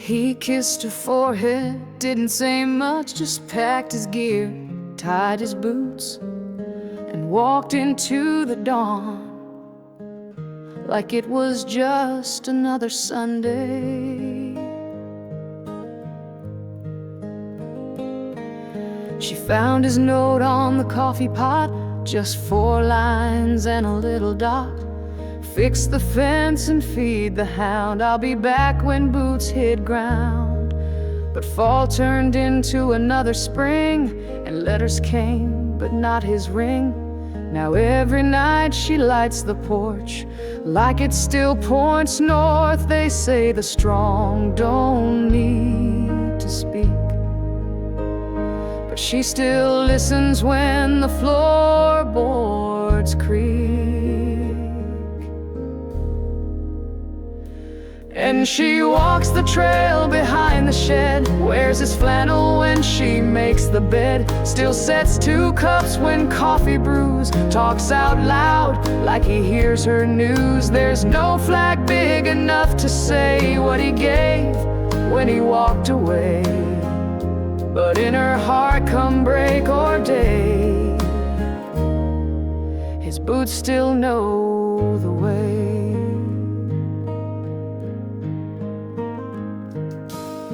He kissed her forehead, didn't say much, just packed his gear, tied his boots, and walked into the dawn like it was just another Sunday. She found his note on the coffee pot, just 4 lines and a little dot. Fix the fence and feed the hound, I'll be back when boots hit ground. But fall turned into another spring, and letters came, but not his ring. Now every night she lights the porch, like it still points north. They say the strong don't need to speak, but she still listens when the floorboards creak. And she walks the trail behind the shed, wears his flannel when she makes the bed, still sets 2 cups when coffee brews, talks out loud like he hears her news. There's no flag big enough to say what he gave when he walked away, but in her heart, come break or day, his boots still know the way.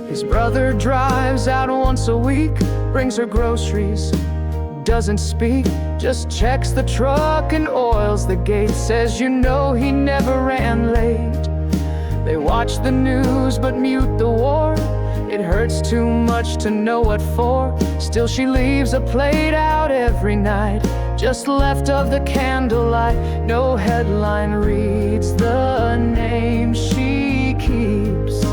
His brother drives out once a week, brings her groceries, doesn't speak, just checks the truck and oils the gate. Says, you know, he never ran late. They watch the news but mute the war. It hurts too much to know what for. Still she leaves a plate out every night, just left of the candlelight. No headline reads the name she keeps,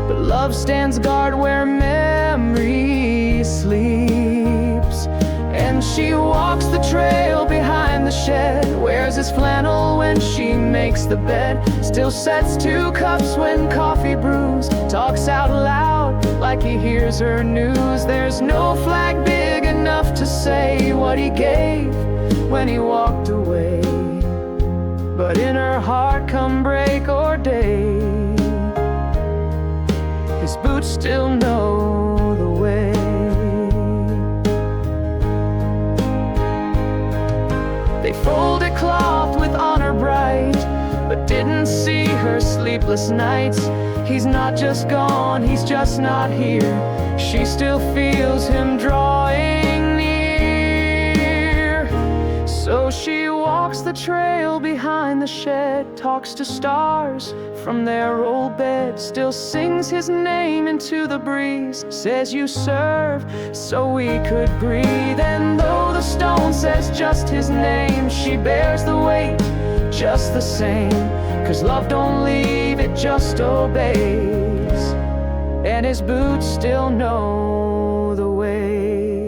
but love stands guard where memory sleeps. And she walks the trail behind the shed, wears his flannel when she makes the bed, still sets 2 cups when coffee brews, talks out loud like he hears her news. There's no flag big enough to say what he gave when he walked away, but in her heart, come break or day, his boots still know the way. They folded cloth with honor bright, but didn't see her sleepless nights. He's not just gone, he's just not here. She still feels him drawing near. So she walks the trail behind the shed, talks to stars from their old bed, still sings his name into the breeze, says you serve so we could breathe. And though the stone says just his name, she bears the weight just the same, 'cause love don't leave, it just obeys, and his boots still know the way.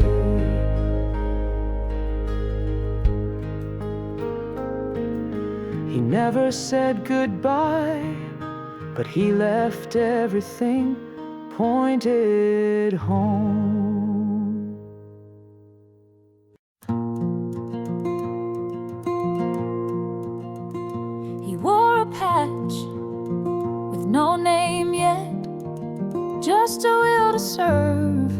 He never said goodbye, but he left everything pointed home. He wore a patch with no name yet, just a will to serve,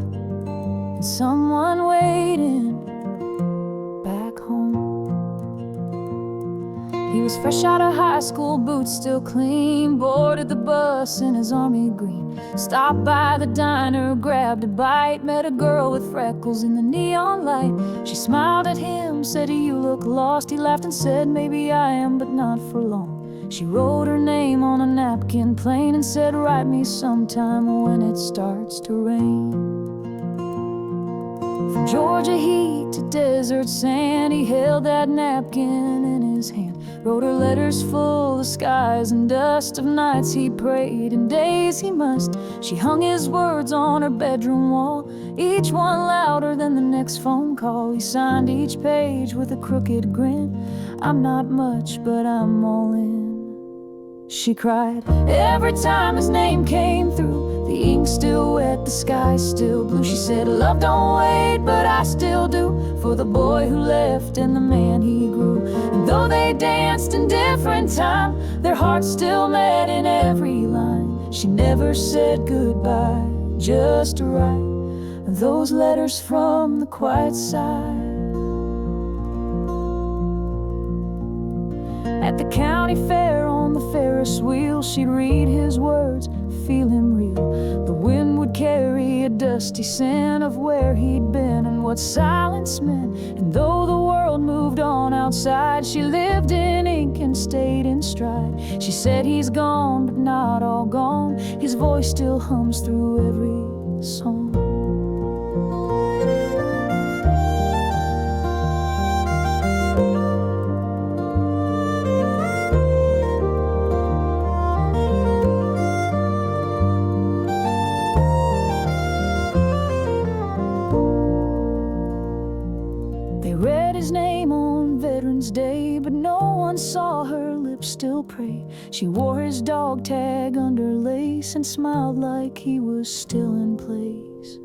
and someone waiting back home. He was fresh out of high school, boots still clean, boarded the bus in his army green, stopped by the diner, grabbed a bite, met a girl with freckles in the neon light. She smiled at him, said, you look lost. He laughed and said, maybe I am, but not for long. She wrote her name on a napkin plain and said, write me sometime when it starts to rain. From Georgia heat to desert sand, he held that napkin in his hand, wrote her letters full of skies and dust, of nights he prayed and days he must. She hung his words on her bedroom wall, each one louder than the next phone call. He signed each page with a crooked grin, I'm not much, but I'm all in. She cried every time his name came through, the ink still wet, the sky still blue. She said, love don't wait, but I still do, for the boy who left and the man he grew. And though they danced in different time, their hearts still met in every line. She never said goodbye, just to write those letters from the quiet side. At the county fair on the Ferris wheel, she'd read his words, feel him real. The wind would carry a dusty scent of where he'd been and what silence meant. And though the world moved on outside, she lived in ink and stayed in stride. She said he's gone, but not all gone. His voice still hums through every song. His name on Veterans Day, but no one saw her lips still pray. She wore his dog tag under lace and smiled like he was still in place.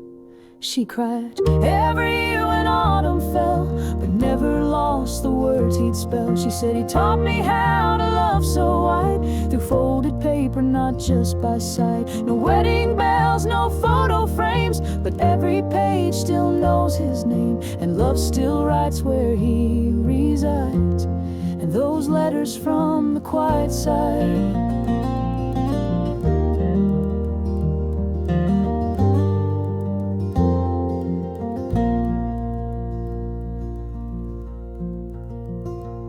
She cried every year when autumn fell, but never lost the words he'd spell. She said he taught me how to love so wide, through folded paper, not just by sight. No wedding bells, no photo frames, but every page still knows his name, and love still writes where he resides. And those letters from the quiet side,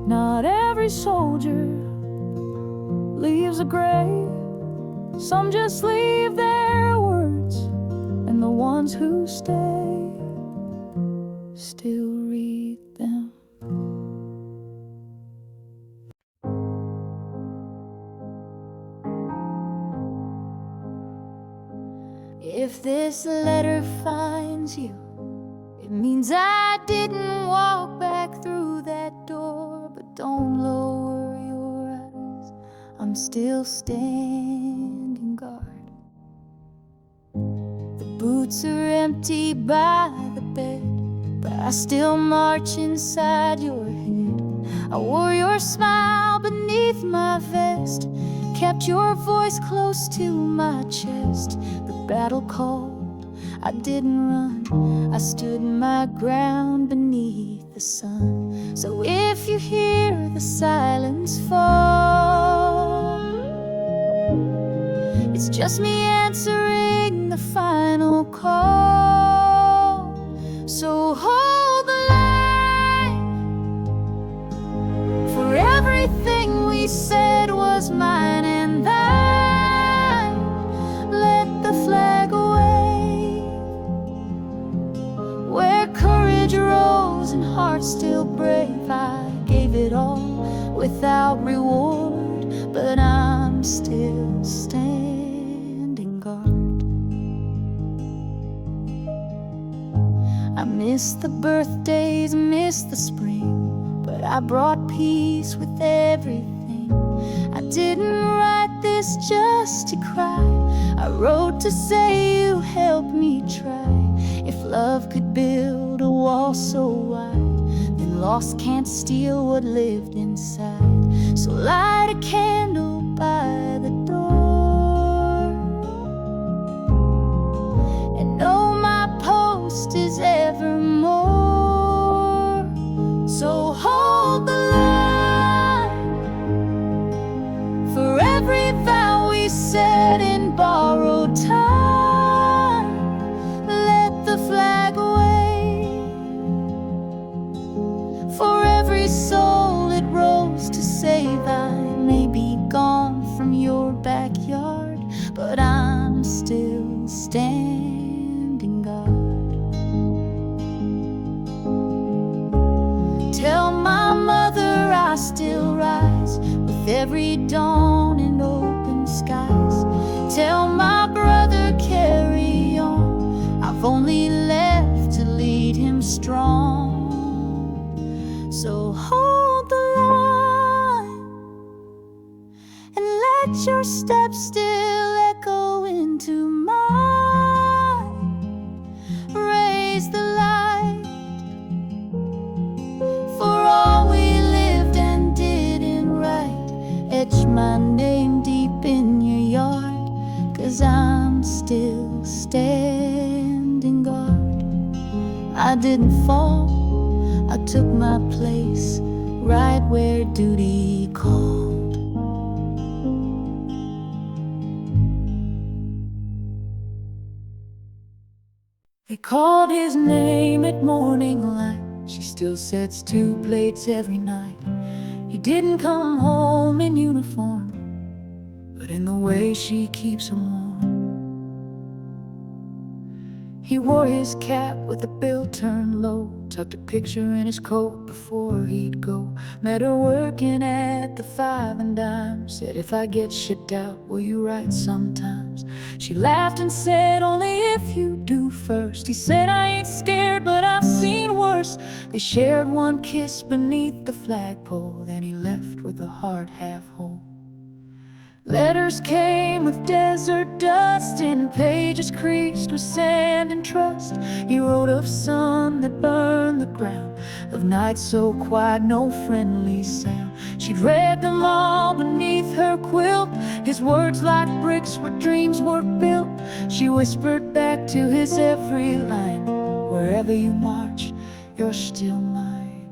not every soldier leaves a grave. Some just leave their words, and the ones who stay still read them. If this letter finds you, it means I didn't walk back through that door. But don't lower your eyes, I'm still standing guard. The boots are empty by the bed, but I still march inside your head. I wore your smile beneath my vest, kept your voice close to my chest. The battle called, I didn't run, I stood my ground beneath the sun. So if you hear the silence fall, it's just me answering the final call. So hold the line, for everything we said was mine and thine. Let the flag away, where courage rose and hearts still brave. I gave it all without reward, but I'm still standing guard. I miss the birthdays, miss the spring, but I brought peace with everything. I didn't write this just to cry, I wrote to say you helped me try. If love could build a wall so wide, then loss can't steal what lived inside. So light a candle by the door, and know my post is evermore. So hold the line, for every vow we said in borrowed time. Let the flag away, for every soul it rose to save. I may be gone from your backyard, but I'm still standing guard. Tell my mother I still rise with every dawn and open skies. Tell my brother carry on, I've only left to lead him strong. So hold the line, and let your steps still echo into mine. Raise the light, for all we lived and didn't write. Etch my name deep in your yard, I didn't fall, I took my place right where duty called. They called his name at morning light. She still sets 2 plates every night. He didn't come home in uniform, but in the way she keeps him warm. He wore his cap with the bill turned low, tucked a picture in his coat before he'd go. Met her working at the Five and Dime. Said, if I get shipped out, will you write sometimes? She laughed and said, only if you do first. He said, I ain't scared, but I've seen worse. They shared one kiss beneath the flagpole, then he left with a heart half whole. Letters came with desert dust, and pages creased with sand and trust. He wrote of sun that burned the ground, of nights so quiet, no friendly sound. She'd read them all beneath her quilt, his words like bricks where dreams were built. She whispered back to his every line, wherever you march, you're still mine.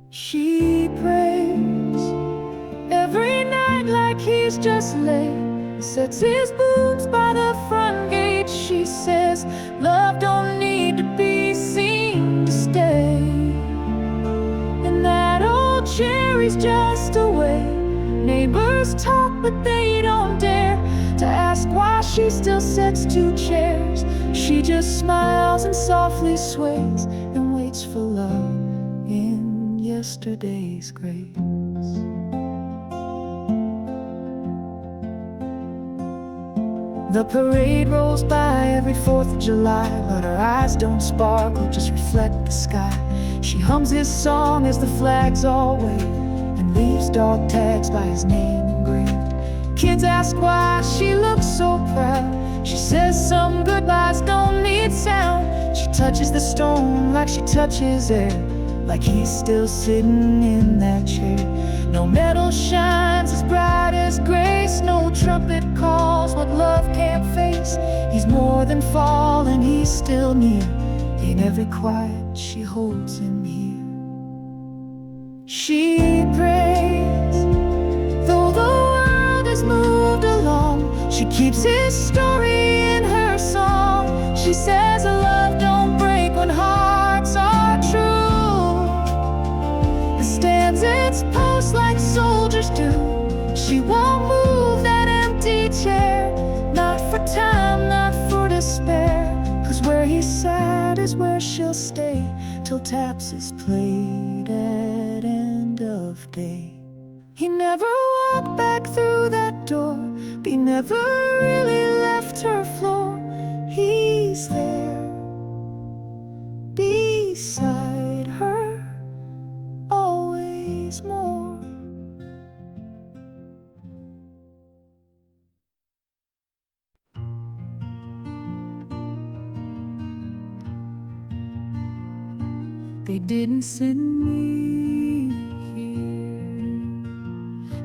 She prays every night like he's just late, sets his boots by the front gate. She says, love don't need to be seen to stay, and that old cherry's just away. Neighbors talk but they don't dare to ask why she still sets 2 chairs. She just smiles and softly sways and waits for love in yesterday's grace. The parade rolls by every 4th of July, but her eyes don't sparkle, just reflect the sky. She hums his song as the flags all wave, and leaves dog tags by his name engraved. Kids ask why she looks so proud. She says some goodbyes don't need sound. She touches the stone like she touches air, like he's still sitting in that chair. No metal shines as bright as grace, no trumpet calls what love can't face. He's more than fallen, he's still near. In every quiet, she holds him here. She prays, though the world has moved along, she keeps his story in her song. She says a love don't break when hearts are true. It stands its post like soldiers do. She won't move that empty chair, not for time, not for despair. 'Cause where he's sad is where she'll stay, till taps is played at end of day. He never walked back through that door, he never really left her floor. He's there, beside her, always more. They didn't send me here.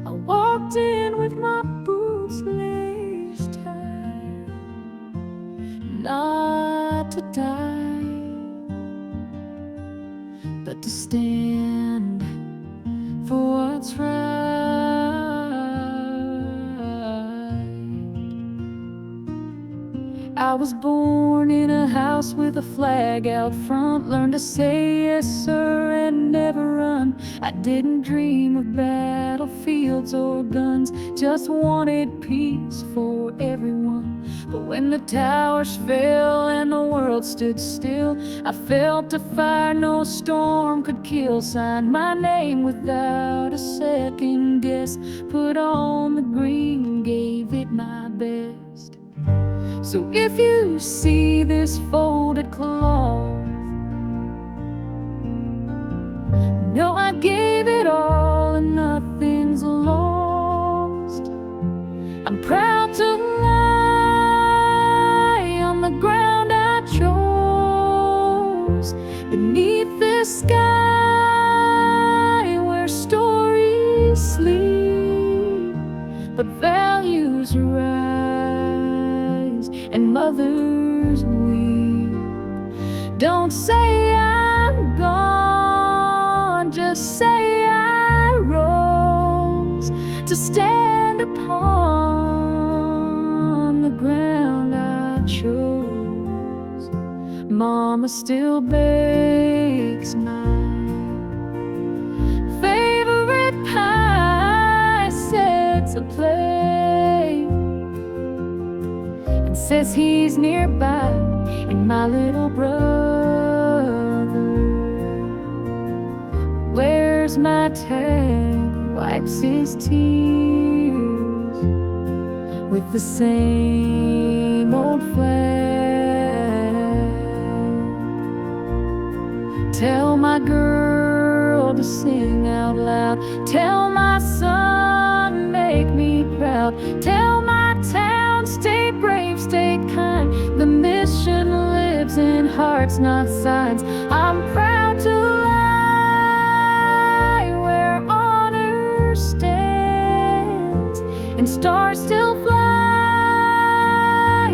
I walked in with my boots laced tight, not to die, but to stand for what's right. I was born in a house with a flag out front, learned to say yes sir and never run. I didn't dream of battlefields or guns, just wanted peace for everyone. But when the towers fell and the world stood still, I felt a fire no storm could kill. Signed my name without a second guess, put on the green, gave it my best. So if you see this folded cloth, know I gave it all and nothing's lost. I'm proud to lie on the ground I chose, beneath the sky where stories sleep, but values rise and mothers weep. Don't say I'm gone, just say I rose to stand upon the ground I chose. Mama still bakes my favorite pie, sets a plate, and says he's nearby, and my little brother wears my tag, wipes his tears with the same old flag. Tell my girl to sing out loud, tell my son make me proud, tell my town stay brave, stay kind. The mission lives in hearts, not signs. I'm proud to lie where honor stands, and stars still fly.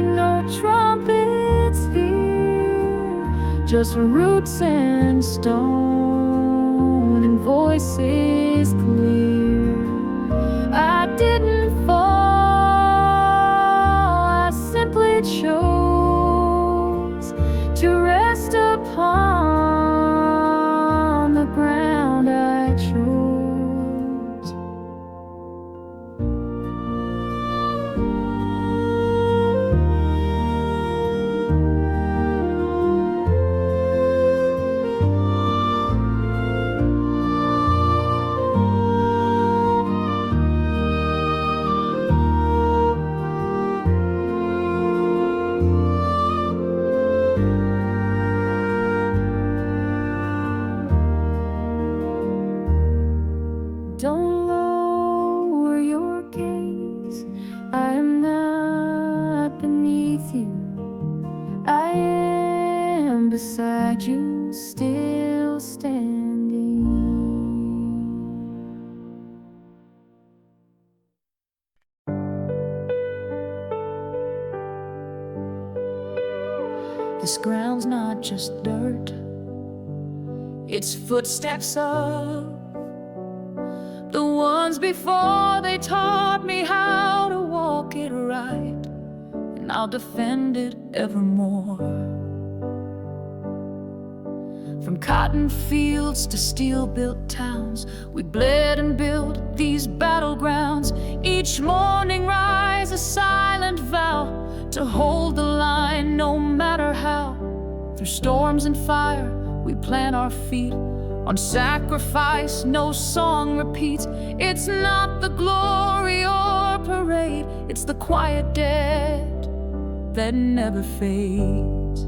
No trumpets here, just roots and stone, and voices clear. I didn't fall, I simply chose to rest upon the ground I chose. Don't lower your gaze, I am not beneath you. I am beside you, still standing. This ground's not just dirt, it's footsteps of the ones before. They taught me how to walk it right, and I'll defend it evermore. From cotton fields to steel-built towns, we bled and built these battlegrounds. Each morning rise a silent vow to hold the line no matter how. Through storms and fire we plant our feet on sacrifice, no song repeats. It's not the glory or parade, it's the quiet debt that never fades.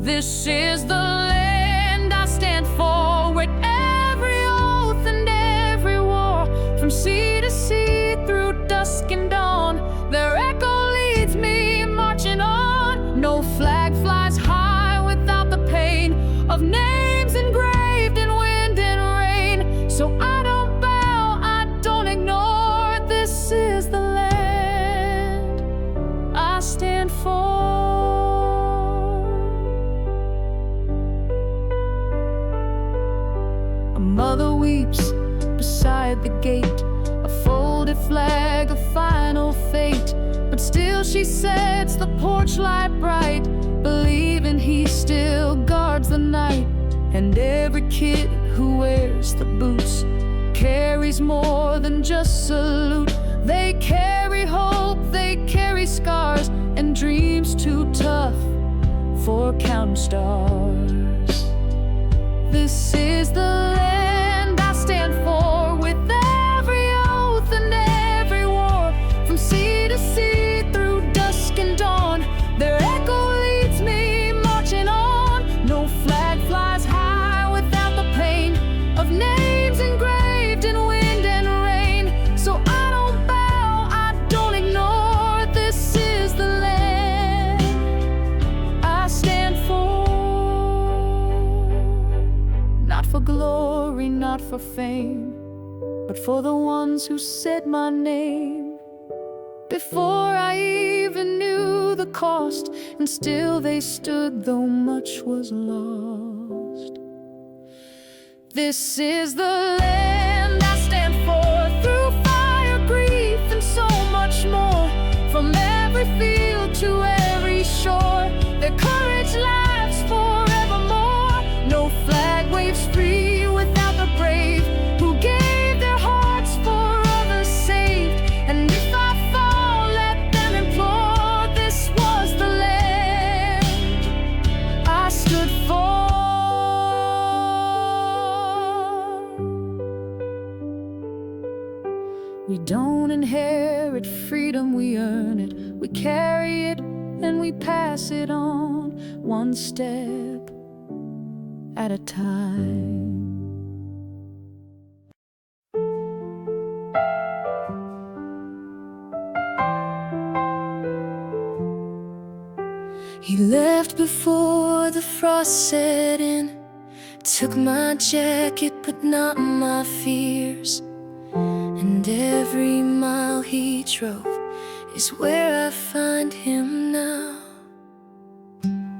This is the land I stand for, with every oath and every war. From sea to sea, through dusk and dawn, their echo leads me marching on. No flag flies high without the pain of names engraved in wind and rain. So I don't bow, I don't ignore. This is the land I stand for. A mother weeps beside the gate, a folded flag, a final fate. But still she sets the porch light bright, believing he still guards the night. And every kid who wears the boots carries more than just salute. They carry hope, they carry scars, and dreams too tough for counting stars. This is the land I stand for, with every oath and every war. From sea to sea, through dusk and dawn, their echo leads me marching on. No flag flies high without the pain of names engraved in wind and rain. So I don't bow, I don't ignore. This is the land I stand for. Not for glory, not for fame, but for the ones who said my name before I even knew the cost, and still they stood though much was lost. This is the land I stand for, through fire, grief, and so much more. From every field to every shore, their courage lives forevermore. No flag waves free without the brave who gave their hearts for others saved. And if I fall, let them implore, this was the land I stood for. We don't inherit freedom, we earn it. We carry it and we pass it on, one step at a time. He left before the frost set in, took my jacket but not my fears. And every mile he drove is where I find him now.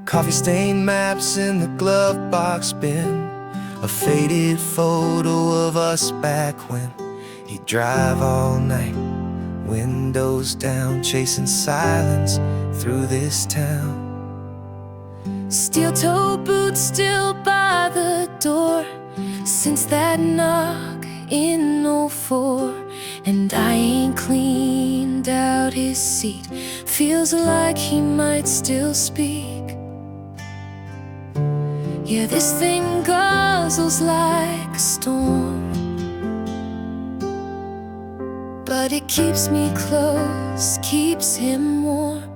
Coffee-stained maps in the glove box bin, a faded photo of us back when he'd drive all night, windows down, chasing silence through this town. Steel-toe boots still by the door since that knock in '04. And I ain't cleaned out his seat, feels like he might still speak. Yeah, this thing guzzles like a storm, but it keeps me close, keeps him warm.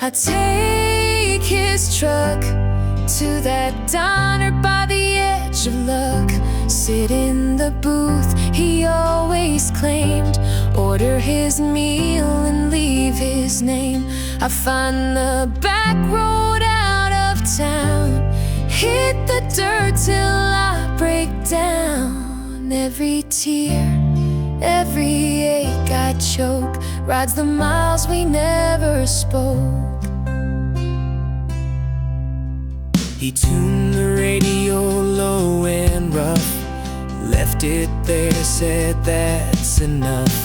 I take his truck to that diner by the edge of luck, sit in the booth he always claimed, order his meal and leave his name. I find the back road out of town, hit the dirt till I break down. Every tear, every ache I choke, rides the miles we never spoke. He tuned the radio low and rough, left it there, said that's enough.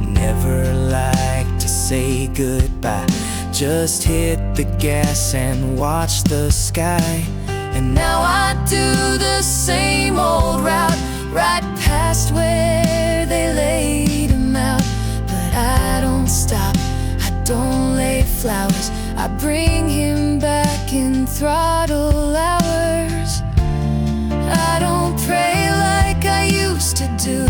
Never liked to say goodbye, just hit the gas and watch the sky. And now I do the same old route, right past where they laid him out. But I don't stop, I don't lay flowers, I bring him back in throttle hours. I don't pray like I used to do,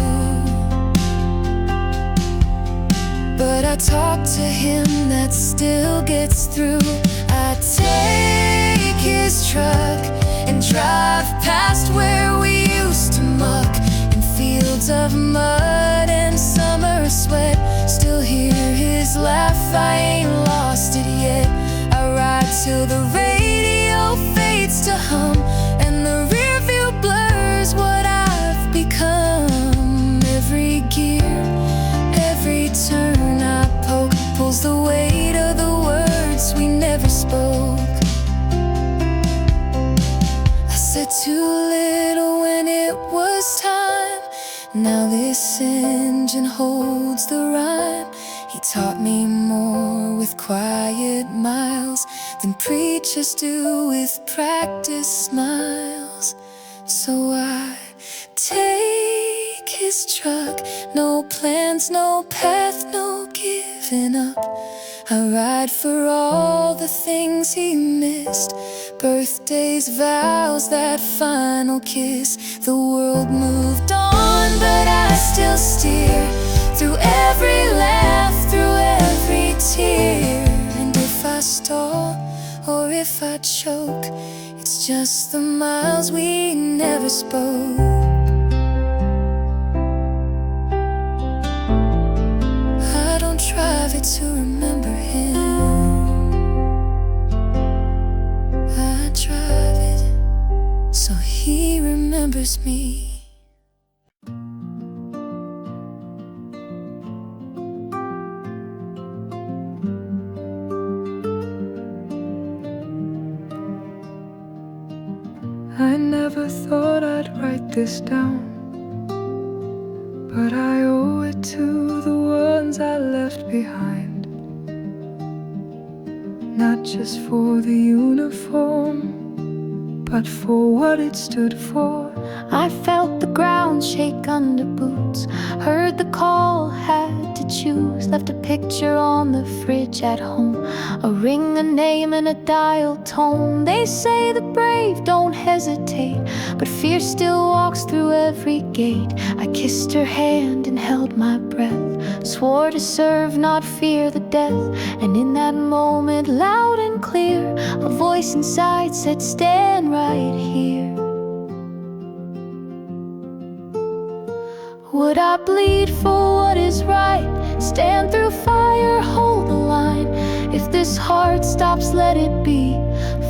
but I talk to him, that still gets through. I take his truck and drive past where we used to muck, in fields of mud and summer sweat. Still hear his laugh, I ain't lost it yet. I ride till the radio fades to hum, and the rear view blurs what I've become. Every gear, every turn I poke, pulls the weight of the words we never spoke. I said too little when it was time, now this engine holds the rhyme. He taught me more with quiet miles than preachers do with practice smiles. So I take his truck, no plans, no path, no giving up. I ride for all the things he missed, birthdays, vows, that final kiss. The world moved on, but I still steer through every laugh, through every tear. And if I stall or if I choke, it's just the miles we never spoke. I don't drive it to remember him, I drive it so he remembers me. never thought I'd write this down, but I owe it to the ones I left behind. Not just for the uniform, but for what it stood for. I felt the ground shake under boots, heard the call, had to choose. Left a picture on the fridge at home, a ring, a name, and a dial tone. They say the brave don't hesitate, but fear still walks through every gate. I kissed her hand and held my breath, swore to serve, not fear the death. And in that moment, loud and clear, a voice inside said, stand right here. Would I bleed for what is right? Stand through fire, hold the line. If this heart stops, let it be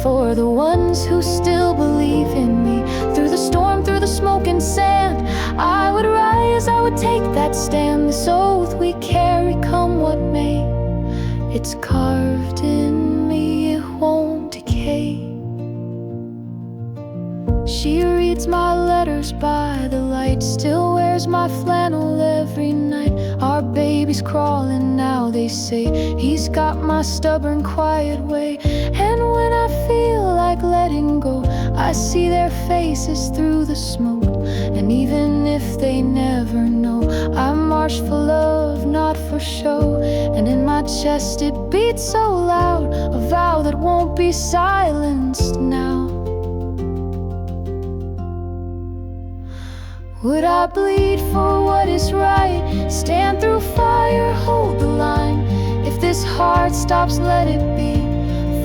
for the ones who still believe in me. Through the storm, through the smoke and sand, I would rise, I would take that stand. This oath we carry, come what may. It's carved in me, it won't decay. She reads my letters by the light, still wears my flannel every night. Our baby's crawling now, they say. He's got my stubborn, quiet way. And when I feel like letting go, I see their faces through the smoke. And even if they never know, I march for love, not for show. And in my chest it beats so loud, a vow that won't be silenced now. Would I bleed for what is right? Stand through fire, hold the line. If this heart stops, let it be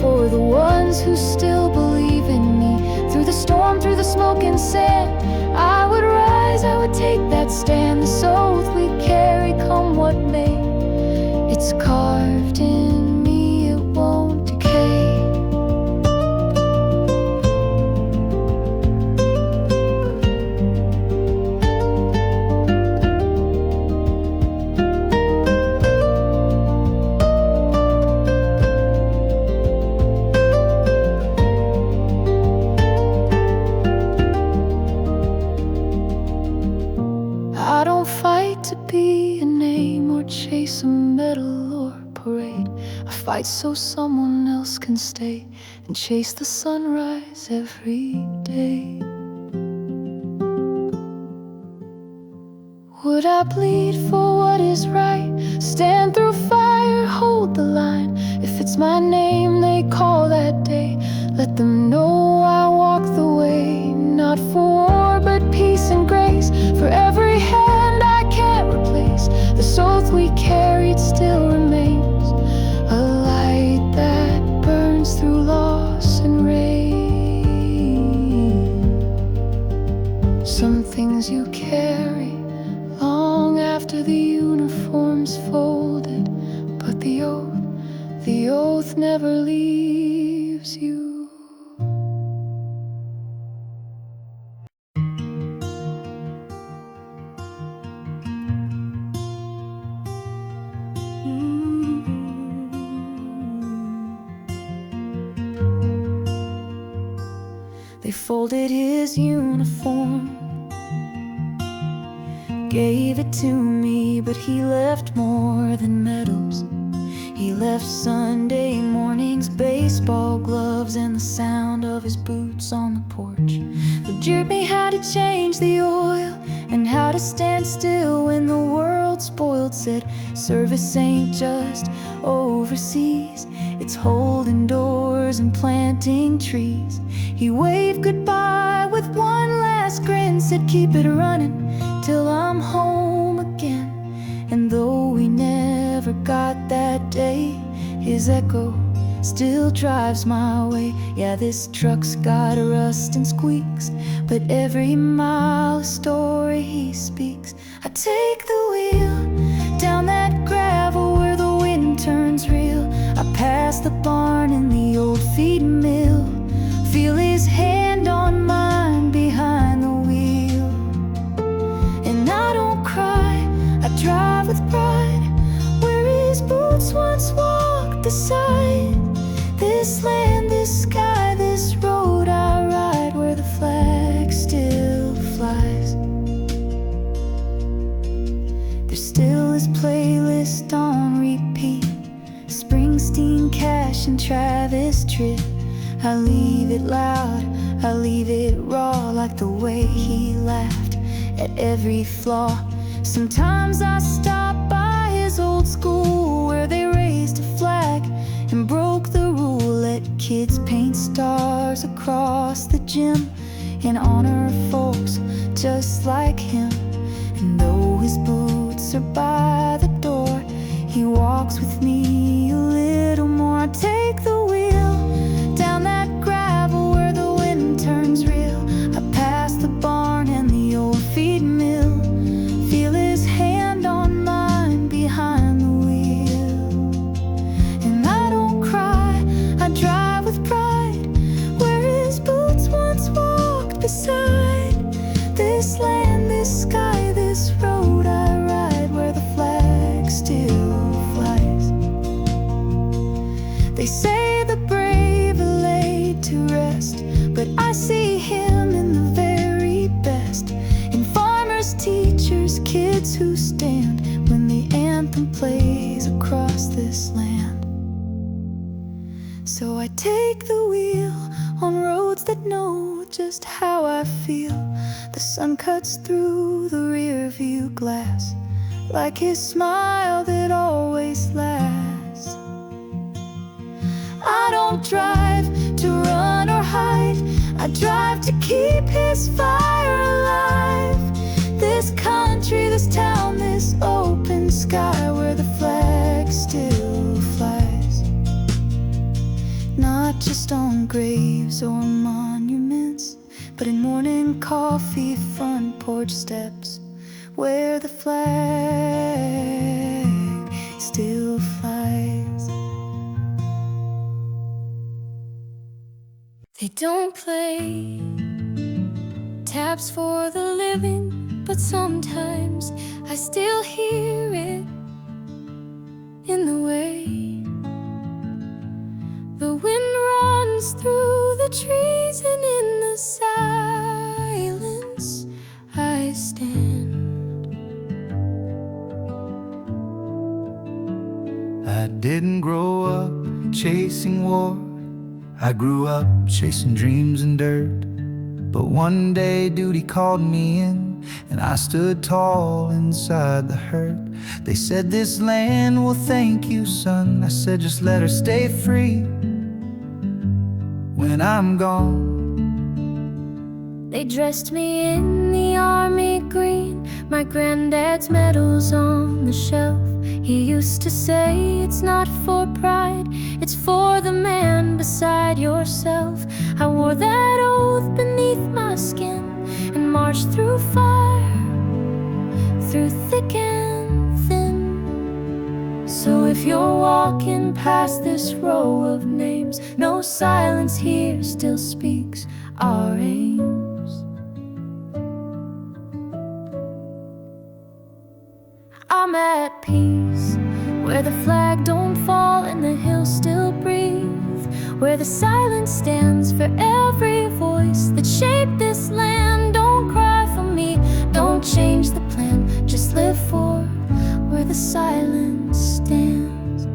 for the ones who still believe in me. Through the storm, through the smoke and sand, I would rise, I would take that stand. This oath we carry, come what may. It's carved in me, it won't decay. I don't fight to be a name or chase a medal or parade. I fight so someone else can stay and chase the sunrise every day. Would I bleed for what is right? Stand through fire, hold the line. If it's my name they call that day, let them know I walk the way. Not for war, but peace and grace. For every hand I can't replace, this oath we carried still remains. A light that burns through loss and rain. Some things you carry long after the uniform's folded, but the oath never leaves you. They folded his uniform, gave it to me, but he left more than medals. He left Sunday mornings, baseball gloves, and the sound of his boots on the porch. They jeered me how to change the oil and how to stand still when the world's spoiled. Said service ain't just overseas, it's holding doors and planting trees. He waved goodbye with one last grin, said keep it running till I'm home again. And though we never got that day, his echo still drives my way. Yeah, this truck's got rust and squeaks, but every mile a story he speaks. I take the wheel down that gravel where the wind turns real. I pass the barn and the old feed mill, feel his hand on mine behind the wheel. And I don't cry, I drive with pride where his boots once walked beside. This land, this sky, this road I ride where the flag still There's still his playlist on repeat, Springsteen, Cash, and Travis Tritt. I leave it loud, I leave it raw, like the way he laughed at every flaw. Sometimes I stop by his old school, where they raised a flag and broke the rule. Let kids paint stars across the gym in honor of folks just like him. And though his boots are by the door, he walks with me a little more. I take the wheel down that gravel where the wind turns real. I pass the barn and the old feed mill, feel his hand on mine behind the wheel. And I don't cry, I drive with pride, where his boots once walked beside. This land, this sky, this road I ride, where the flag still flies. They say the brave are laid to rest, but I see him in the very best, in farmers, teachers, kids who stand when the anthem plays across this land. So I take the wheel on roads that know just how I feel. The sun cuts through the rear view glass, like his smile that always lasts. I don't drive to run or hide, I drive to keep his fire alive. This country, this town, this open sky, where the flag still flies. Not just on graves or monuments, but in morning coffee, front porch steps, where the flag still flies. They don't play taps for the living, but sometimes I still hear it in the way the wind runs through the trees, and in the silence I stand. I didn't grow up chasing war, I grew up chasing dreams and dirt. But one day duty called me in, and I stood tall inside the hurt. They said, this land will thank you, son. I said, just let her stay free when I'm gone. They dressed me in the army green, my granddad's medals on the shelf. He used to say, it's not for pride, it's for the man beside yourself. I wore that oath beneath my skin and marched through fire, through thick and thin. So if you're walking past this row of names, no silence here still speaks our aims. I'm at peace, where the flag don't fall and the hills still breathe, where the silence stands for every voice that shaped this land. Don't cry for me, don't change the plan, just live for where the silence stands.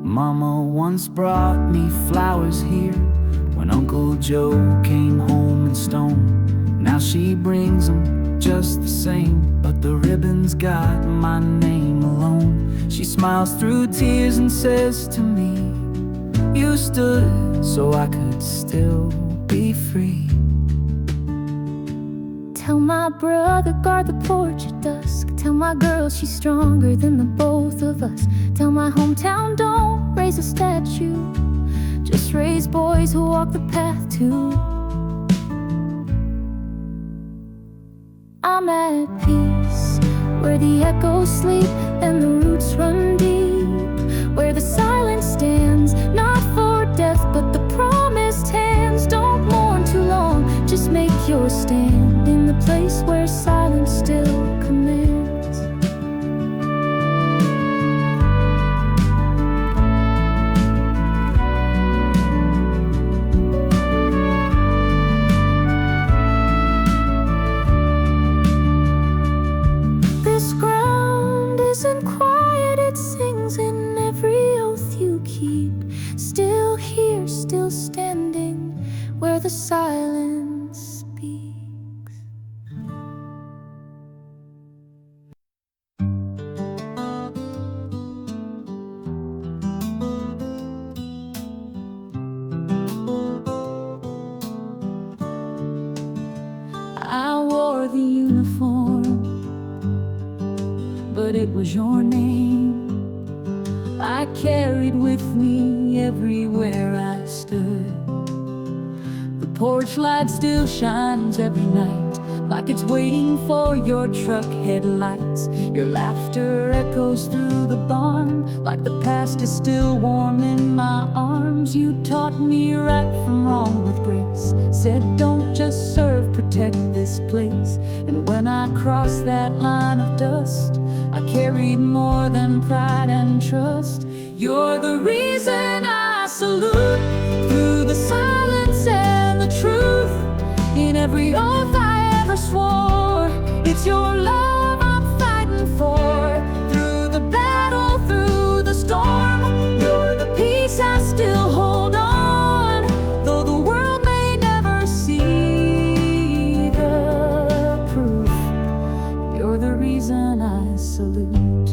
Mama once brought me flowers here when Uncle Joe came home in stone. Now she brings them just the same, but the ribbon's got my name alone. She smiles through tears and says to me, you stood so I could still be free. Tell my brother, guard the porch at dusk. Tell my girl she's stronger than the both of us. Tell my hometown, don't raise a statue, just raise boys who walk the path too. I'm at peace, where the echoes sleep and the roots run deep, where the silence stands, not for death but the promised hands. Don't mourn too long, just make your stand in the place where silence still commands. the silence speaks. I wore the uniform, but it was your name I carried with me everywhere I stood. The porch light still shines every night, like it's waiting for your truck headlights. Your laughter echoes through the barn, like the past is still warm in my arms. You taught me right from wrong with grace, said don't just serve, protect this place. And when I crossed that line of dust, I carried more than pride and trust. You're the reason I salute, through the silence and the truth, in every oath I ever swore. It's your love I'm fighting for, through the battle, through the storm. You're the peace I still hold on, though the world may never see the proof. You're the reason I salute.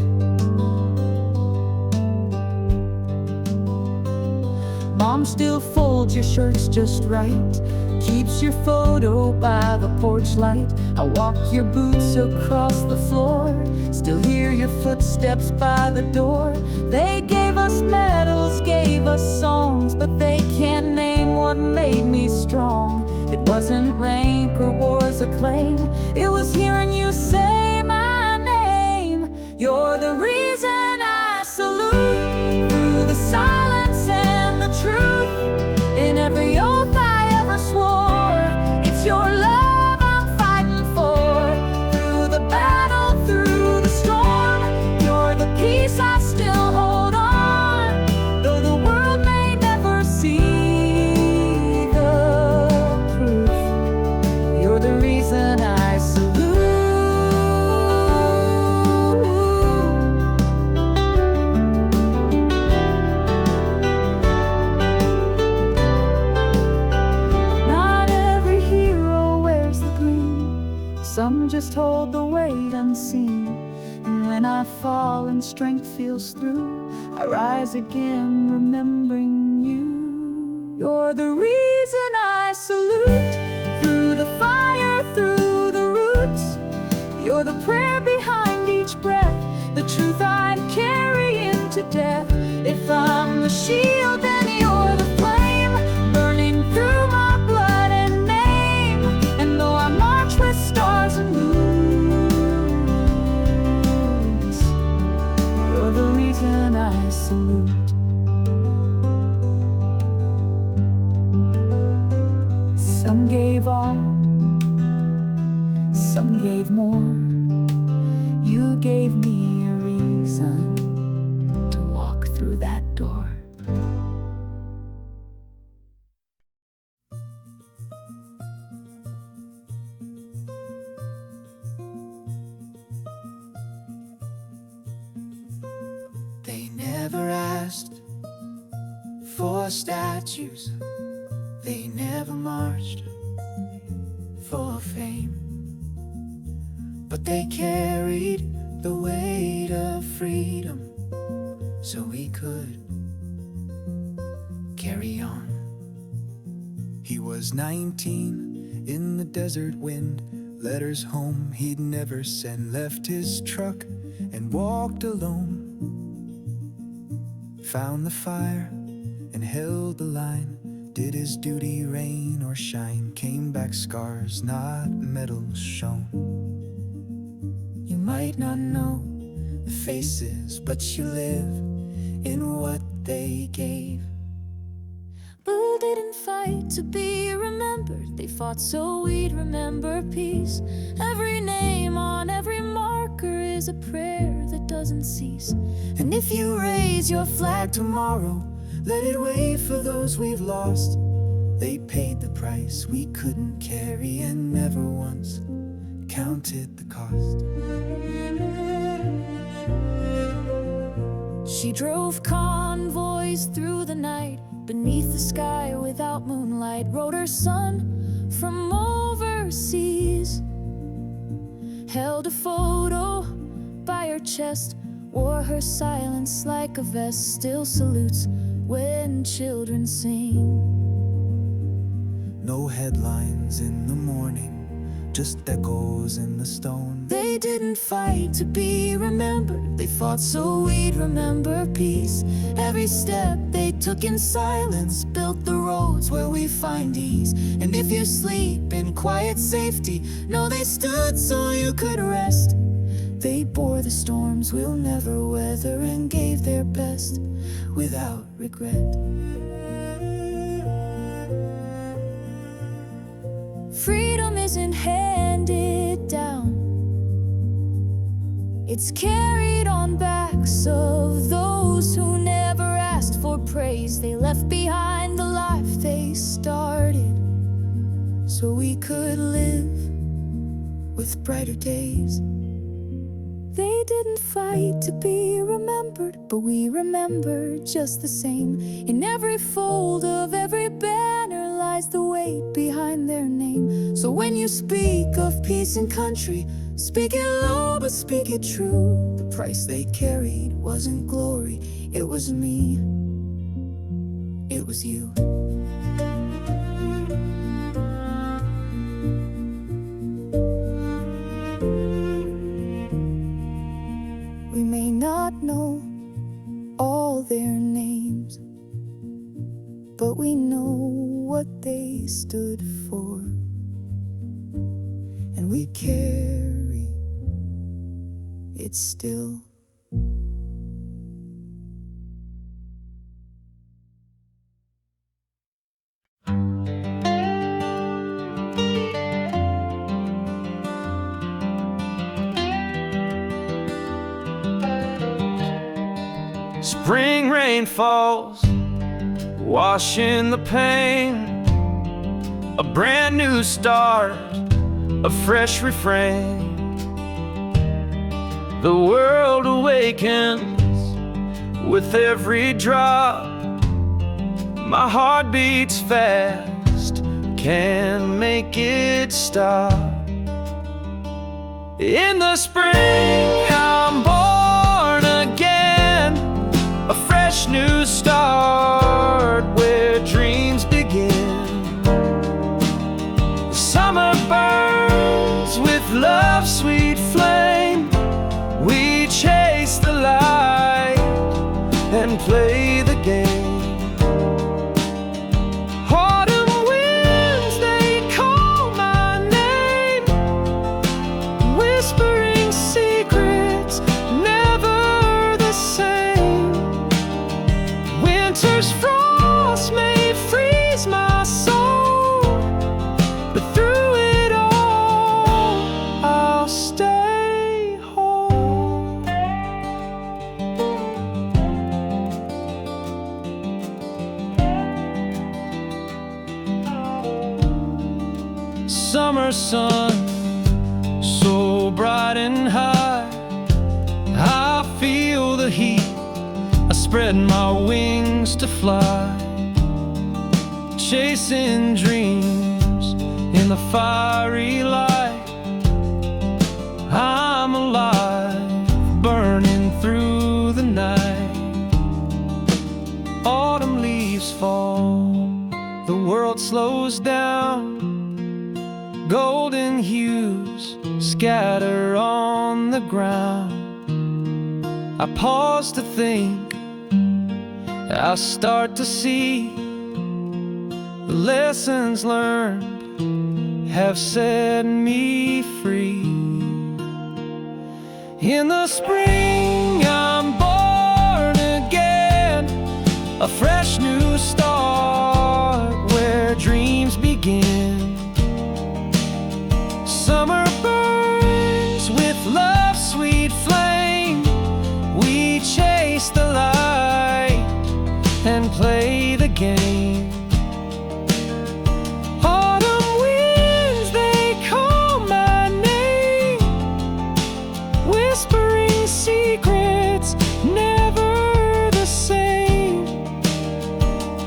Mom still folds your shirts just right, keeps your photo by the porch light. I walk your boots across the floor, still hear your footsteps by the door. They gave us medals, gave us songs, but they can't name what made me strong. It wasn't rank or war's acclaim, it was hearing you say my name. You're the reason I salute, through the silence and the truth, in every oath I ever swore. It's your love I'm fighting for, through the battle, through the storm. You're the peace I still hold on, though the world may never see the proof. You're the reason I salute. Some just hold the weight unseen, and when I fall and strength feels through, I rise again remembering you. You're the reason I salute, through the fire, through the roots. You're the prayer behind each breath, the truth I'd carry into death. If I'm the shield, then you're the flame, burning through my blood and name. And though I march with stars and moons, you're the reason I salute. Some gave all, some gave more. You gave me a reason to walk through that door. They never asked for statues, they never marched for fame, but they carried the weight of freedom so we could carry on. He was 19 in the desert wind, letters home he'd never send, left his truck and walked alone. Found the fire and held the line, did his duty rain or shine, came back scars, not medals shown. You might not know the faces, but you live in what they gave. Blue didn't fight to be remembered, they fought so we'd remember peace. Every name on every marker is a prayer that doesn't cease. And if you raise your flag tomorrow, let it wave for those we've lost. They paid the price we couldn't carry and never once counted the cost. She drove convoys through the night, beneath the sky without moonlight, wrote her son from overseas. Held a photo by her chest, wore her silence like a vest, still salutes when children sing. No headlines in the morning, just echoes in the stone. They didn't fight to be remembered, they fought so we'd remember peace. Every step they took in silence built the roads where we find ease. And if you sleep in quiet safety, know they stood so you could rest. They bore the storms we'll never weather and gave their best without regret. Freedom isn't handed down, it's carried on backs of those who never asked for praise. They left behind the life they started so we could live with brighter days. They didn't fight to be remembered, but we remember just the same. In every fold of every banner lies the weight behind their name. So when you speak of peace and country, speak it low but speak it true. The price they carried wasn't glory, it was me, it was you. We may not know all their names, but we know what they stood for, and we carry it still. Spring rain falls, washing the pain. A brand new start, a fresh refrain. The world awakens with every drop. My heart beats fast, can't make it stop. In the spring, I'm born again. A fresh new start where dreams begin. Summer burns with love's sweet flame. We chase the light and play the game. Autumn winds, they call my name, whispering secrets never the same. Winter's frost may freeze my soul, but through it all, I'll stay whole. Summer sun, so bright and high, I feel the heat. I spread my wings to fly, chasing dreams in the fiery light. I'm alive, burning through the night. Autumn leaves fall, the world slows down. Golden hues scatter on the ground. I pause to think, I start to see the lessons learned have set me free. In the spring, I'm born again. A fresh new start where dreams begin. Summer burns with love's sweet flame. We chase the light and play the game. Autumn winds, they call my name, whispering secrets never the same.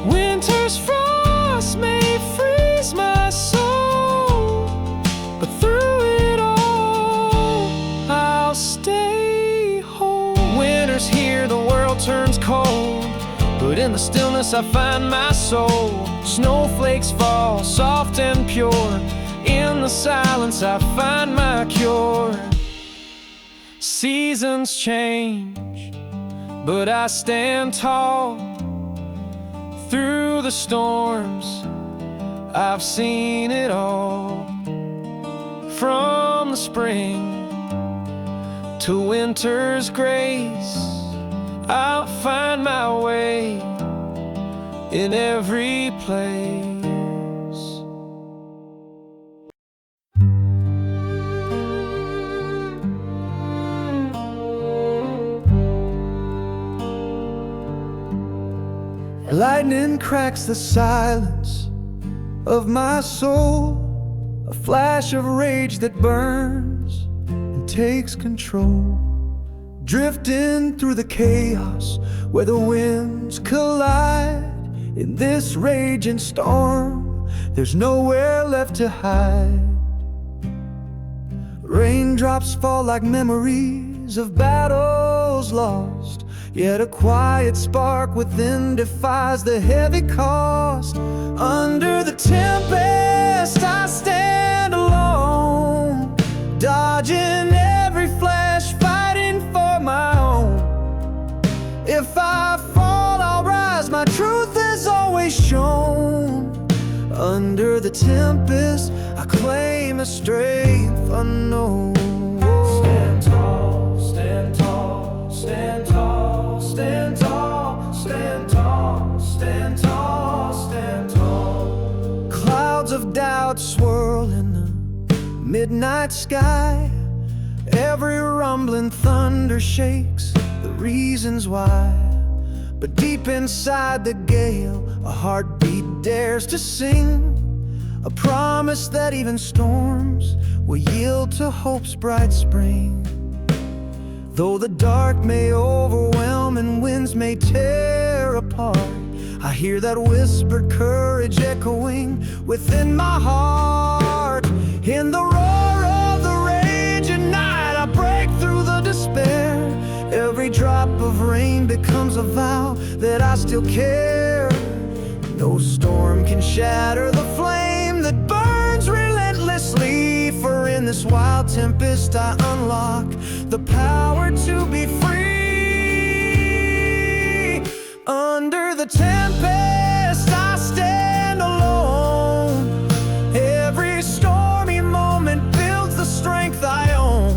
Winter the stillness I find my soul. Snowflakes fall, soft and pure. In the silence I find my cure. Seasons change, but I stand tall. Through the storms, I've seen it all. From the spring to winter's grace, I'll find my way in every place. Lightning cracks the silence of my soul, a flash of rage that burns and takes control. Drifting through the chaos where the winds collide. In this raging storm, there's nowhere left to hide. Raindrops fall like memories of battles lost, yet a quiet spark within defies the heavy cost. Under the tempest I stand alone, dodging every flash, fighting for my own. If I fall, I'll rise, my truth is always shown. Under the tempest I claim a strength unknown. Stand tall, stand tall, stand tall, stand tall, stand tall, stand tall, stand tall. Clouds of doubt swirl in the midnight sky. Every rumbling thunder shakes the reasons why. But deep inside the gale, a heartbeat dares to sing, a promise that even storms will yield to hope's bright spring. Though the dark may overwhelm and winds may tear apart, I hear that whispered courage echoing within my heart. In the roar of the raging night, I break through the despair. Every drop of rain becomes a vow that I still care. No storm can shatter the flame that burns relentlessly, for in this wild tempest I unlock the power to be free. Under the tempest I stand alone. Every stormy moment builds the strength I own.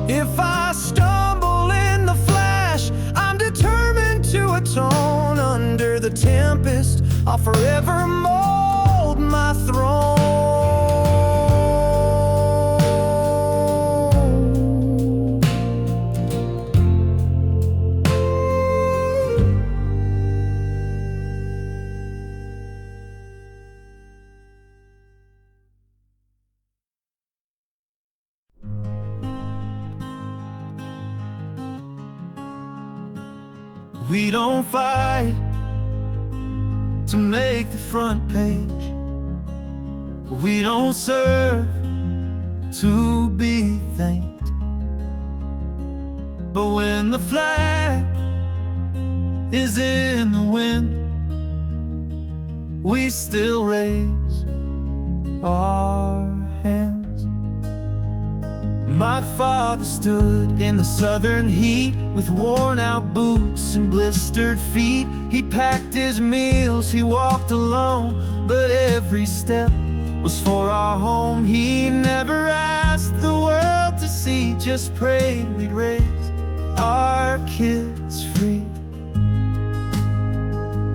If I stumble in the flash, I'm determined to atone. Under the tempest, I'll forever mold my throne. We don't fight to make the front page. We don't serve to be thanked. But when the flag is in the wind, we still raise our hands. My father stood in the southern heat with worn out boots and blistered feet. He packed his meals, he walked alone, but every step was for our home. He never asked the world to see, just prayed we'd raise our kids free.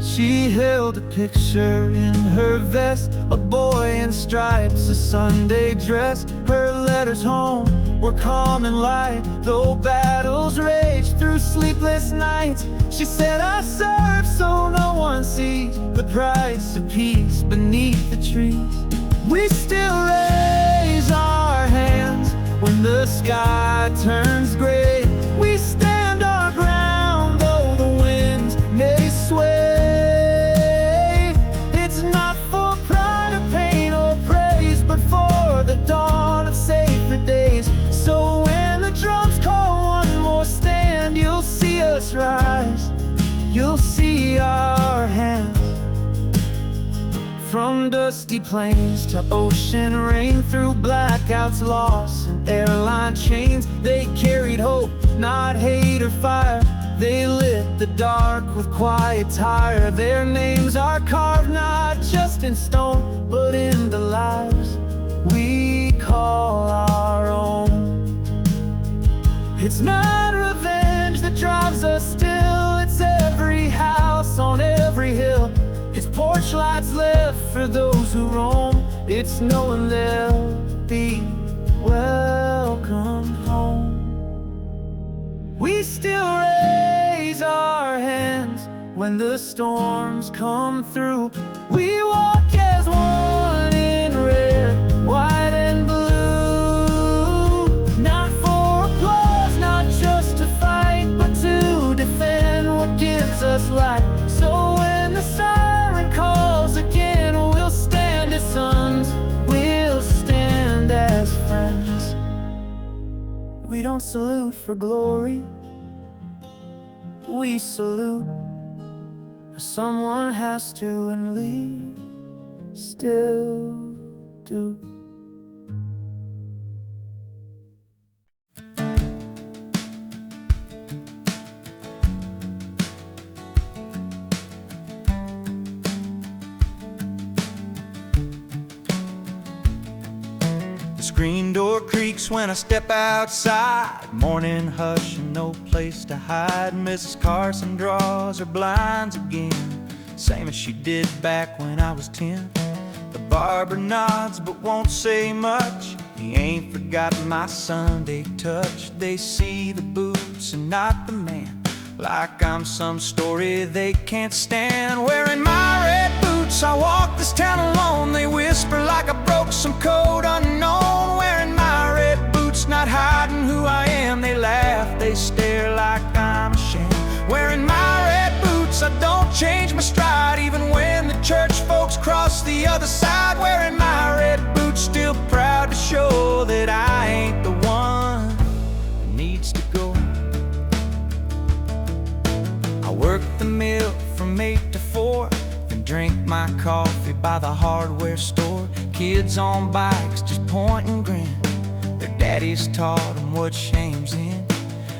She held a picture in her vest, a boy in stripes, a Sunday dress. Her letters home were calm and light, though battles raged through sleepless nights. She said, I serve so no one sees the price of peace beneath the trees. We still raise our hands when the sky turns gray. We stand our ground though the winds may sway. It's not for pride or pain or praise, but for the dawn of safer days. So when the drums call one more stand, you'll see us rise, you'll see From dusty plains to ocean rain, through blackouts, loss, and airline chains, they carried hope, not hate or fire. They lit the dark with quiet tire. Their names are carved not just in stone, but in the lives we call our own. It's not revenge that drives us still. It's every house on every hill. It's porch lights left for those who roam. It's knowing they'll be welcomed home. We still raise our hands when the storms come through. We walk as one in red, white and blue. Not for applause, not just to fight, but to defend what gives us life. So when the siren calls again, we'll stand as sons, we'll stand as friends. We don't salute for glory, we salute. Someone has to, and we still do. The screen door creaks when I step outside. Morning hush and no place to hide. Mrs. Carson draws her blinds again, same as she did back when I was 10. The barber nods but won't say much. He ain't forgotten my Sunday touch. They see the boots and not the man, like I'm some story they can't stand. Wearing my red boots, I walk this town alone. They whisper like I broke some code unknown. Wearing my red boots, not hiding who I am. They laugh, they stare like I'm a sham. Wearing my red boots, I don't change my stride, even when the church folks cross the other side. Wearing my red boots, still proud to show that I ain't the one that needs to go. I work the mill from 8 to 4, then drink my coffee by the hardware store. Kids on bikes just point and grin. Their daddies taught them what shame's in.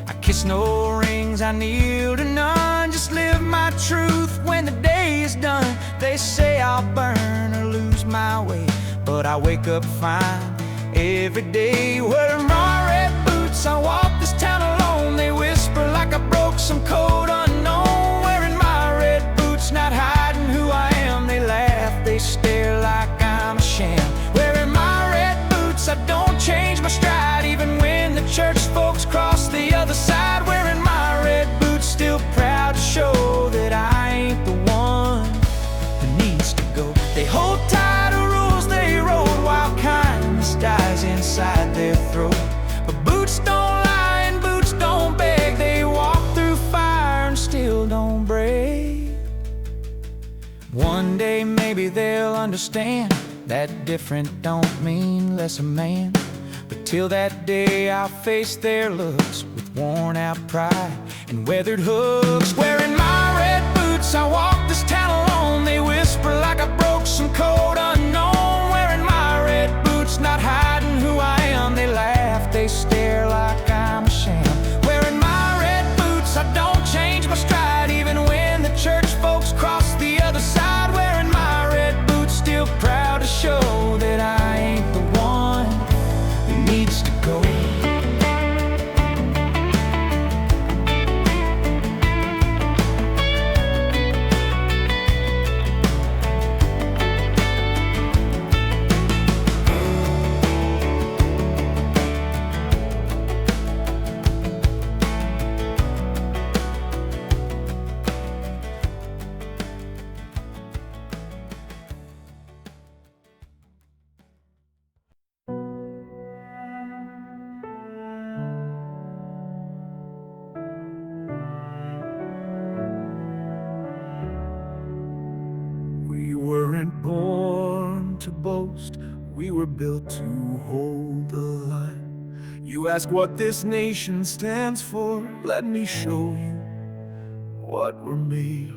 I kiss no rings, I kneel to none. Just live my truth when the day is done. They say I'll burn or lose my way, but I wake up fine every day. Wearing my red boots, I walk this town alone. They whisper like I broke some code unknown. Wearing my red boots, not hiding who I am. They laugh, they stare like I'm a sham. Wearing my red boots, I don't change my stride, even when the church folks cross the other side. Wearing my red boots, still proud to show that I ain't the one who needs to go. They hold tight to rules they wrote, while kindness dies inside their throat. But boots don't lie and boots don't beg. They walk through fire and still don't break. One day maybe they'll understand that different don't mean less a man. But till that day I'll face their looks with worn out pride and weathered hooks. Wearing my red boots, I walk this town alone. They whisper like I broke some code unknown. Wearing my red boots, not hiding who I am. They laugh, they stare like I'm a sham. Wearing my red boots, I don't change my stride, even when the church folks cross the other side. Wearing my red boots, still proud to show that I ain't the one who needs to go. We weren't born to boast, we were built to hold the line. You ask what this nation stands for, let me show you what we're made of.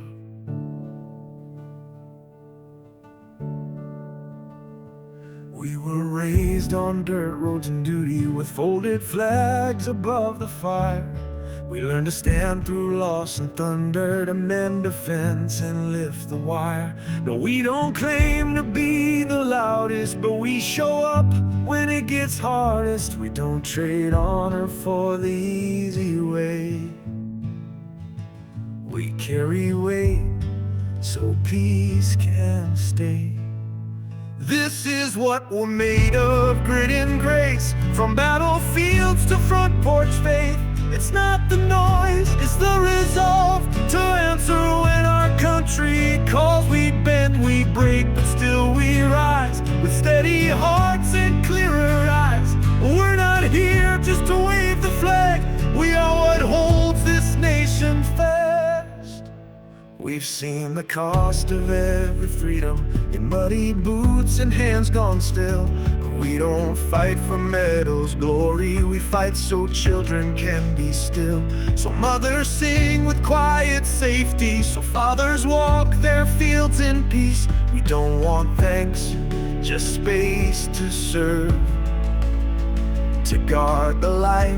We were raised on dirt roads and duty, with folded flags above the fire. We learned to stand through loss and thunder, to mend a fence and lift the wire. No, we don't claim to be the loudest, but we show up when it gets hardest. We don't trade honor for the easy way. We carry weight so peace can stay. This is what we're made of, grit and grace. From battlefields to front porch faith. It's not the noise, it's the resolve to answer when our country calls. We bend, we break, but still we rise, with steady hearts and clearer eyes. We're not here just to wave the flag. We are what holds this nation fast. We've seen the cost of every freedom in muddy boots and hands gone still. We don't fight for medals, glory. We fight so children can be still. So mothers sing with quiet safety, so fathers walk their fields in peace. We don't want thanks, just space to serve, to guard the light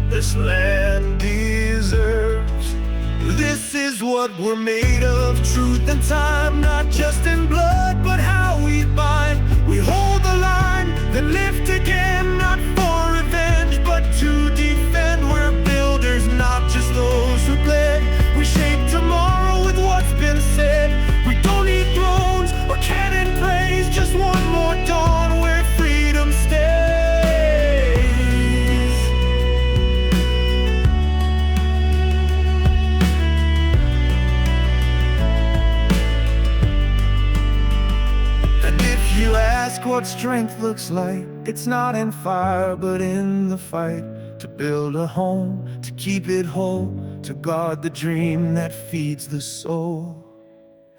this land deserves. This is what we're made of, truth and time, not just in blood, but how we bind. We hold the line, then lift again, not for revenge, but to defend. We're builders, not just those who bled. We shape tomorrow with what's been said. We don't need thrones or cannon praise, just one more dawn where freedom stays. You ask what strength looks like, it's not in fire but in the fight. To build a home, to keep it whole, to guard the dream that feeds the soul.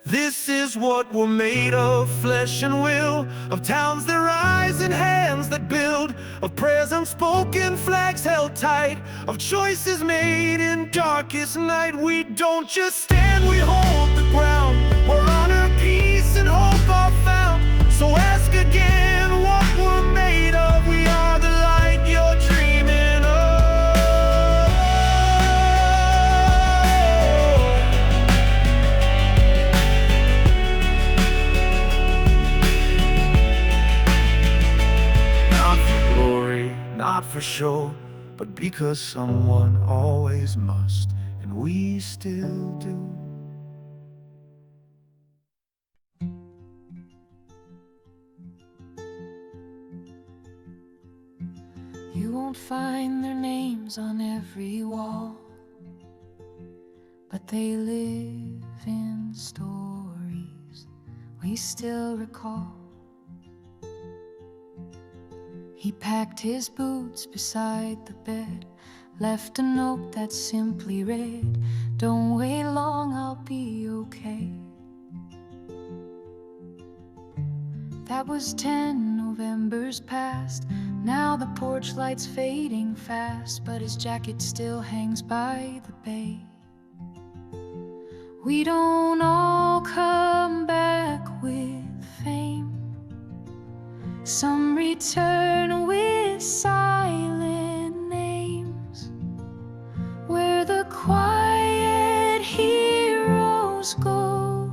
This is what we're made of, flesh and will, of towns that rise and hands that build, of prayers unspoken, flags held tight, of choices made in darkest night. We don't just stand, we hold the ground, where honor, peace and hope are found. So ask again what we're made of. We are the light you're dreaming of. Not for glory, not for show, but because someone always must, and we still do. You won't find their names on every wall, but they live in stories we still recall. He packed his boots beside the bed, left a note that simply read, "Don't wait long, I'll be okay." That was 10 Novembers past. Now the porch light's fading fast, but his jacket still hangs by the bay. We don't all come back with fame. Some return with silent names, where the quiet heroes go.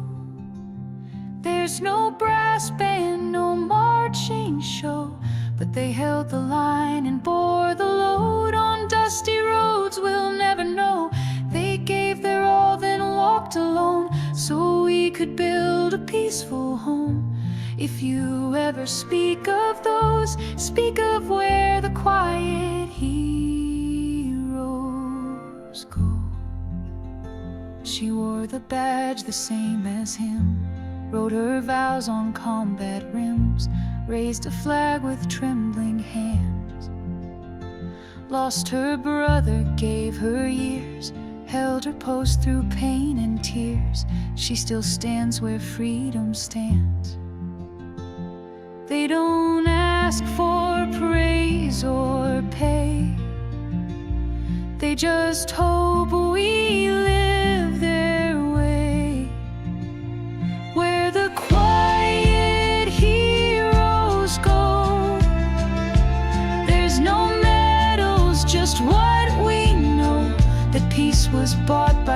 There's no brass band, no marching show, but they held the line and bore the load on dusty roads we'll never know. They gave their all, then walked alone, so we could build a peaceful home. If you ever speak of those, speak of where the quiet heroes go. She wore the badge the same as him, wrote her vows on combat rims, raised a flag with trembling hands. Lost her brother, gave her years, held her post through pain and tears. She still stands where freedom stands. They don't ask for praise or pay, they just hope we live their way. Where the quiet heroes go,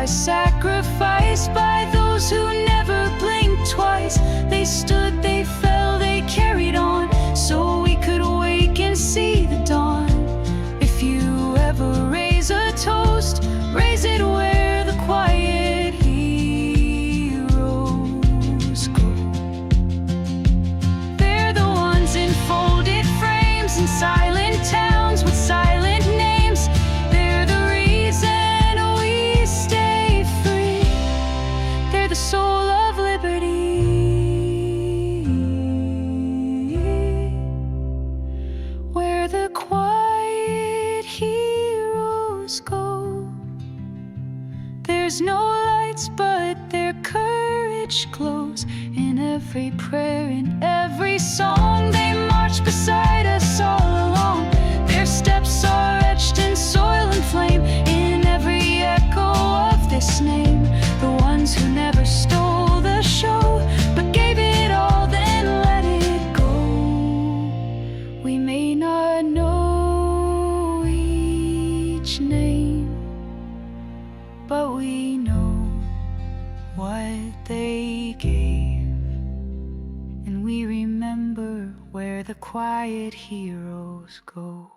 by sacrifice, by those who never blinked twice. They stood, they fell, they carried on, so we could wake and see the dawn. If you ever raise a toast, raise it where the quiet heroes go. They're the ones in folded frames, in silent towns with silent names. They're the reason we stay free. They're the soul of liberty. Where the quiet heroes go. There's no lights, but their courage glows. In every prayer, in every song, they march beside us all along. Their steps are etched in soil and flame, in every echo of this name. The ones who never stole the show, but gave it all, then let it go. We may not know each name, but we know what they gave, and we remember where the quiet heroes go.